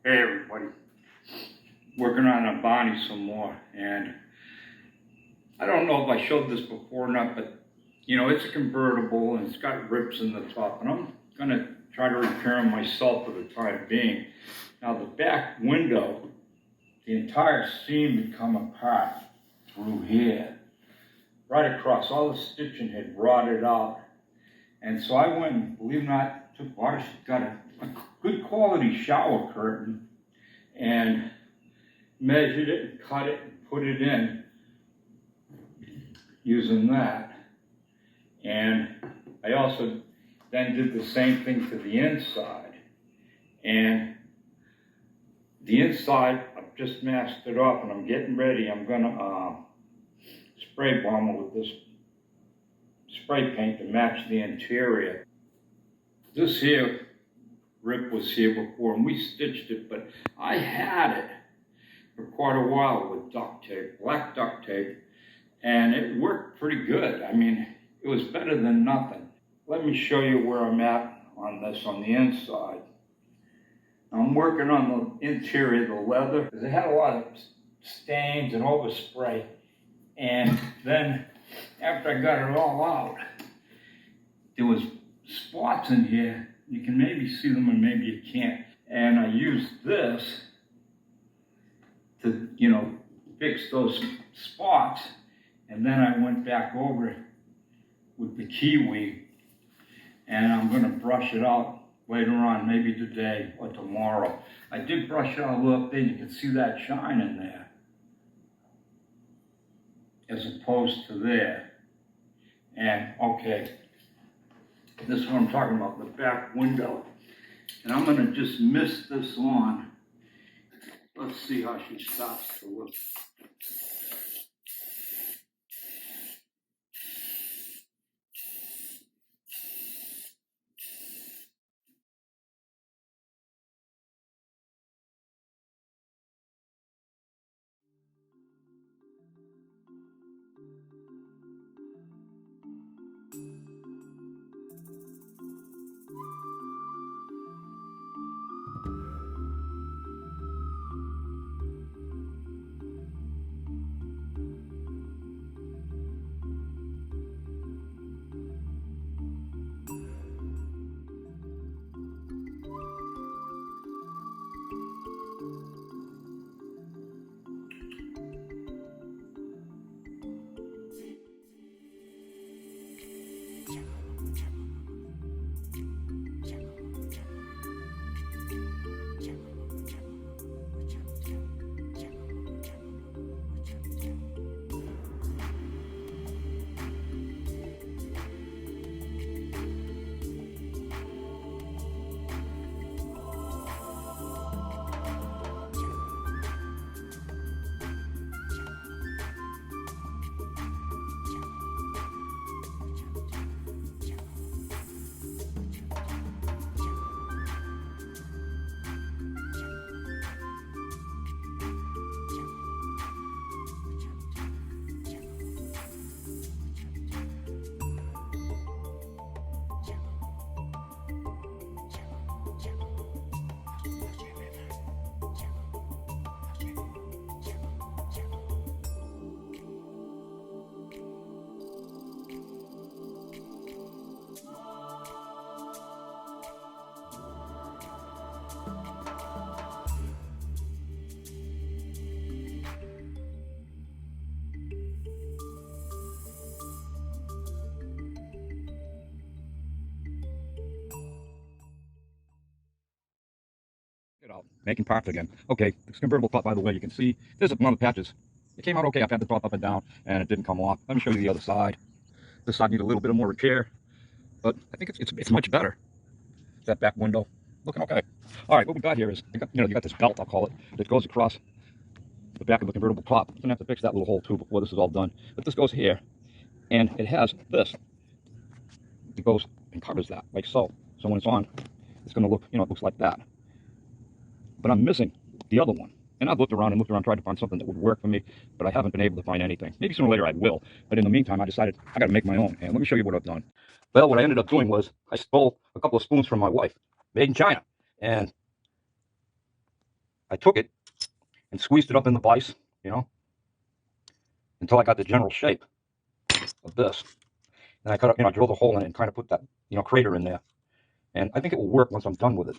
Hey everybody, working on Avanti some more, and I don't know if I showed this before or not, but you know, it's a convertible and it's got rips in the top, and I'm gonna try to repair them myself for the time being. Now the back window, the entire seam had come apart through here, right across. All the stitching had rotted out, and so I went and, believe it or not, got a good quality shower curtain and measured it and cut it and put it in using that. And I also then did the same thing to the inside. And the inside, I've just masked it off and I'm getting ready. I'm gonna spray bomb it with this spray paint to match the interior. This here rip was here before and we stitched it, but I had it for quite a while with duct tape, black duct tape, and it worked pretty good. I mean, it was better than nothing. Let me show you where I'm at on this on the inside. I'm working on the interior, the leather, because it had a lot of stains and overspray. And then after I got it all out, there was spots in here. You can maybe see them and maybe you can't. And I used this to, you know, fix those spots. And then I went back over it with the kiwi, and I'm gonna brush it out later on, maybe today or tomorrow. I did brush it out a little bit. You can see that shine in there, as opposed to there. And okay, this is what I'm talking about, the back window. And I'm gonna just mist this on. Let's see how she starts to look. It out, making parts again. Okay, this convertible top, by the way, you can see there's one of the patches. It came out okay. I've had the top up and down, and it didn't come off. Let me show you the other side. This side needs a little bit of more repair, but I think it's much better. That back window looking okay. All right, what we got here is you got this belt, I'll call it, that goes across the back of the convertible top. I'm gonna have to fix that little hole too before this is all done. But this goes here, and it has this. It goes and covers that like so. So when it's on, it's gonna look, it looks like that. But I'm missing the other one. And I've looked around, tried to find something that would work for me, but I haven't been able to find anything. Maybe sooner or later I will, but in the meantime, I decided I gotta make my own. And let me show you what I've done. Well, what I ended up doing was I stole a couple of spoons from my wife, made in China. And I took it and squeezed it up in the vise, until I got the general shape of this. And I cut up, drilled a hole in it and kind of put that, crater in there. And I think it will work once I'm done with it.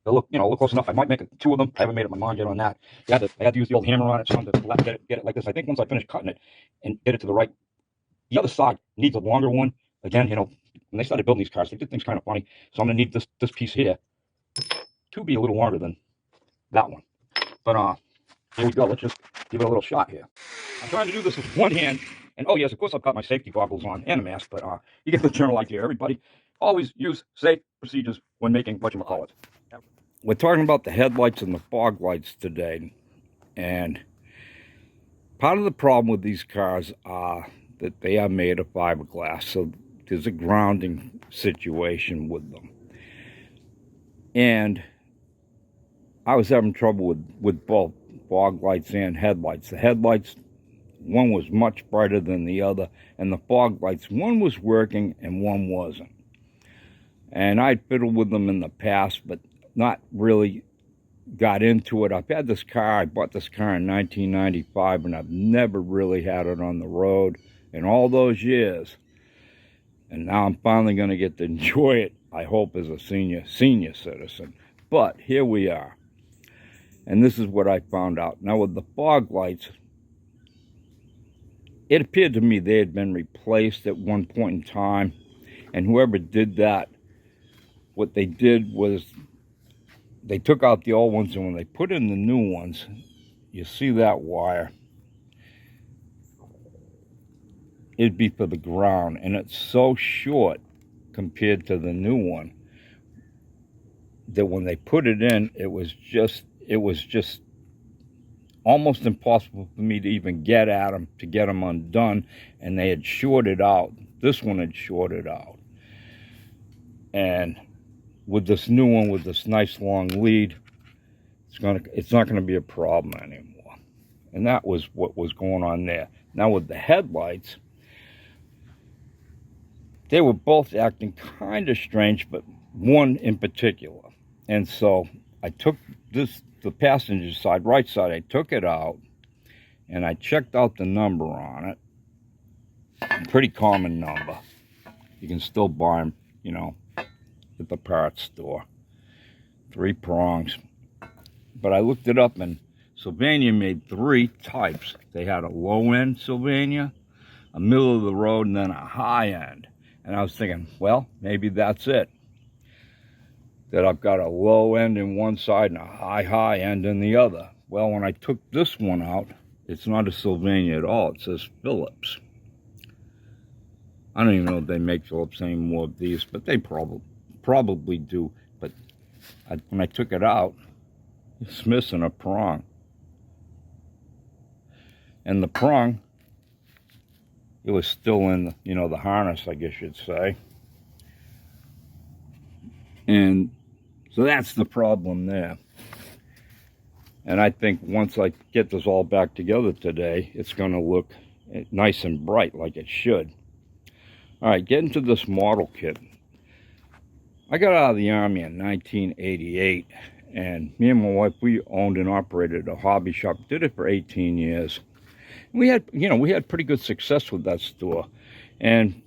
It'll look close enough. I might make two of them. I haven't made up my mind yet on that. I had to use the old hammer on it, to get it like this. I think once I finish cutting it and get it to the right, the other side needs a longer one. Again, when they started building these cars, they did things kind of funny. So I'm gonna need this piece here to be a little longer than that one. But here we go. Let's just give it a little shot here. I'm trying to do this with one hand. And oh yes, of course I've got my safety goggles on and a mask, but you get the general idea. Everybody, always use safe procedures when making whatchamacallit. We're talking about the headlights and the fog lights today, and part of the problem with these cars are that they are made of fiberglass, so there's a grounding situation with them. And I was having trouble with both fog lights and headlights. The headlights, one was much brighter than the other, and the fog lights, one was working and one wasn't. And I'd fiddled with them in the past, but not really got into it. I've had this car, I bought this car in 1995, and I've never really had it on the road in all those years. And now I'm finally going to get to enjoy it, I hope, as a senior citizen. But here we are. And this is what I found out. Now with the fog lights, it appeared to me they had been replaced at one point in time. And whoever did that, what they did was they took out the old ones, and when they put in the new ones, you see that wire, it'd be for the ground, and it's so short compared to the new one that when they put it in, it was just almost impossible for me to even get at them, to get them undone, and they had shorted out. This one had shorted out. And with this new one, with this nice long lead, it's not gonna be a problem anymore. And that was what was going on there. Now with the headlights, they were both acting kind of strange, but one in particular. And so I took the passenger side, right side, I took it out, and I checked out the number on it. Pretty common number. You can still buy them, at the parts store. 3 prongs. But I looked it up, and Sylvania made 3 types. They had a low-end Sylvania, a middle of the road, and then a high-end. And I was thinking, well, maybe that's it. That I've got a low end in one side and a high end in the other. Well, when I took this one out, it's not a Sylvania at all. It says Phillips. I don't even know if they make Phillips anymore of these, but they probably do. But when I took it out, it's missing a prong. And the prong, it was still in the harness, I guess you'd say. And so that's the problem there. And I think once I get this all back together today, it's going to look nice and bright like it should. All right, getting to this model kit. I got out of the Army in 1988, and me and my wife, we owned and operated a hobby shop. Did it for 18 years. We had pretty good success with that store. And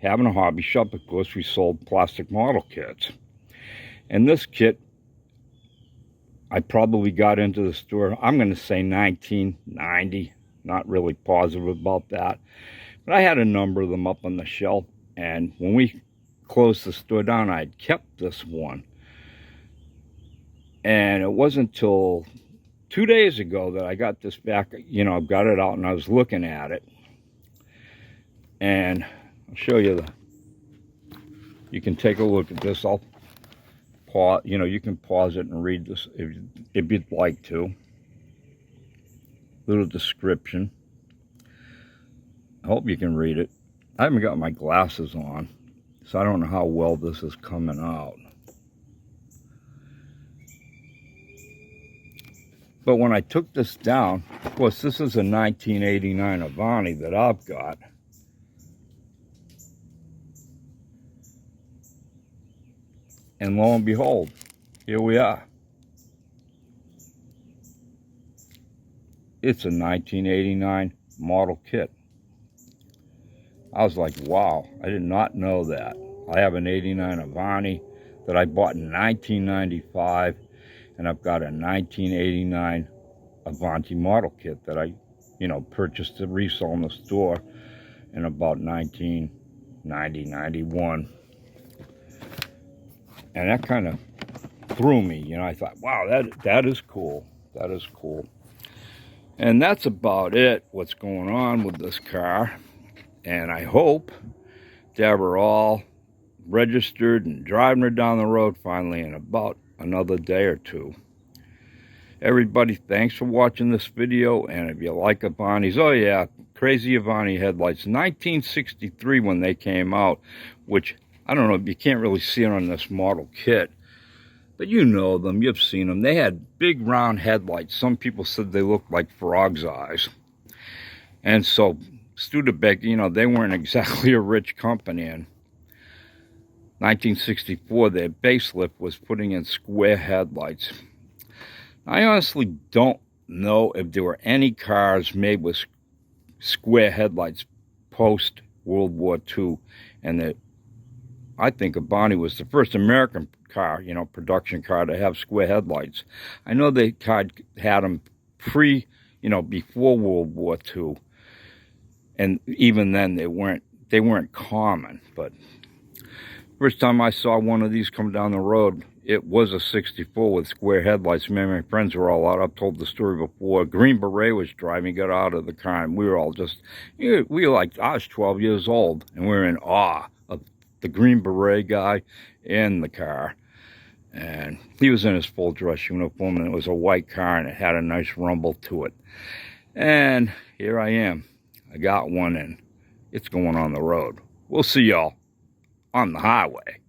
having a hobby shop, of course, we sold plastic model kits. And this kit, I probably got into the store, I'm going to say 1990, not really positive about that. But I had a number of them up on the shelf, and when we closed the store down, I'd kept this one. And it wasn't until 2 days ago that I got this back, I've got it out and I was looking at it. And I'll show you you can take a look at this. I'll pause, you can pause it and read this if you'd like to. Little description. I hope you can read it. I haven't got my glasses on, so I don't know how well this is coming out. But when I took this down, of course, this is a 1989 Avanti that I've got. And lo and behold, here we are. it's a 1989 model kit. I was like, wow, I did not know that. I have an 89 Avanti that I bought in 1995, and I've got a 1989 Avanti model kit that I, purchased to resell in the store in about 1990, 91. And that kind of threw me, I thought, wow, that is cool. That is cool. And that's about it, what's going on with this car. And I hope to have her all registered and driving her down the road finally in about another day or two. Everybody, thanks for watching this video. And if you like Avantis, oh yeah, crazy Avanti headlights, 1963 when they came out, which I don't know, you can't really see it on this model kit, but you know them, you've seen them. They had big round headlights. Some people said they looked like frog's eyes. And so Studebaker, they weren't exactly a rich company. In 1964, their facelift was putting in square headlights. I honestly don't know if there were any cars made with square headlights post World War II, and I think Avanti was the first American car, production car to have square headlights. I know they had them before World War II, and even then they weren't common. But first time I saw one of these come down the road, it was a 64 with square headlights. Me and my friends were all out. I've told the story before. Green Beret was driving, got out of the car, and we were all just, I was 12 years old, and we were in awe of the Green Beret guy in the car. And he was in his full dress uniform, and it was a white car, and it had a nice rumble to it. And here I am. I got one, and it's going on the road. We'll see y'all on the highway.